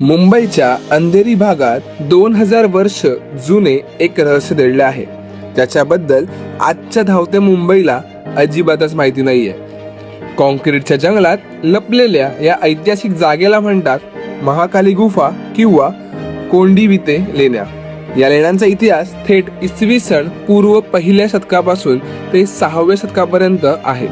मुंबईच्या अंधेरी भागात 2000 वर्ष जुने एक रहस्य दडले आहे, ज्याच्याबद्दल आजच्या धावत्या मुंबईला अजिबातच माहिती नाहीये. कॉन्क्रीटच्या जंगलात लपलेल्या या ऐतिहासिक जागेला म्हणतात महाकाली गुफा किंवा कोंडिविते लेण्या. या लेण्यांचा इतिहास थेट इसवी सन पूर्व पहिल्या शतकापासून ते 6व्या शतकापर्यंत आहे.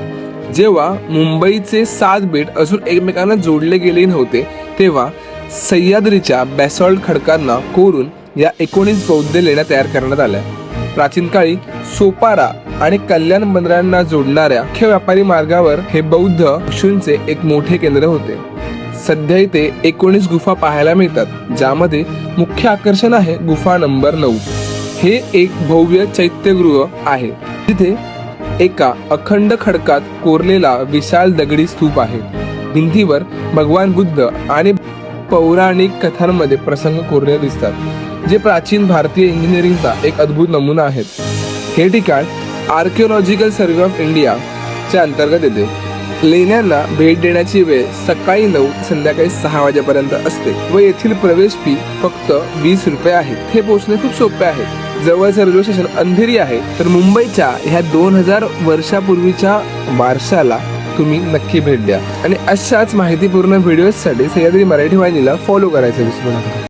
जेव्हा मुंबईचे 7 बेट अजून एकमेकांना जोडले गेले नव्हते, तेव्हा सह्याद्रीच्या बॅसॉल्ट खडकांना कोरून या 19 बौद्ध लेण्या तयार करण्यात आल्या. प्राचीन काळी सोपारा आणि कल्याण बंदरांना जोडणाऱ्या मुख्य व्यापारी मार्गावर हे बौद्ध भिक्षूंचे एक मोठे केंद्र होते. सध्या इथे 19 गुफा पाहायला मिळतात, ज्यामध्ये मुख्य आकर्षण आहे गुफा नंबर 9. हे एक भव्य चैत्यगृह आहे, जिथे एका अखंड खडकात कोरलेला विशाल दगडी स्तूप आहे. भिंतीवर भगवान बुद्ध आणि पौराणिक कथांमध्ये प्रसंग कोरलेले दिसतात, जे प्राचीन भारतीय इंजिनिअरिंगचा एक अद्भुत नमुना आहेत. हे ठिकाण आर्किओलॉजिकल सर्वे ऑफ इंडिया च्या अंतर्गत येते. लेण्यांना भेट देण्याची वेळ सकाळी 9 ते संध्याकाळी 6 वाजेपर्यंत असते व येथील प्रवेश फी फक्त 20 रुपये आहे. हे पोहोचणे खूप सोपे आहे. जवळचं रेल्वे स्टेशन अंधेरी आहे. तर मुंबईच्या ह्या 2000 वर्षापूर्वीच्या वारशाला तुम्ही नक्की भेट द्या आणि अशाच माहितीपूर्ण व्हिडिओजसाठी सह्याद्री मराठी वाहिनीला फॉलो करायचं विसरू नका.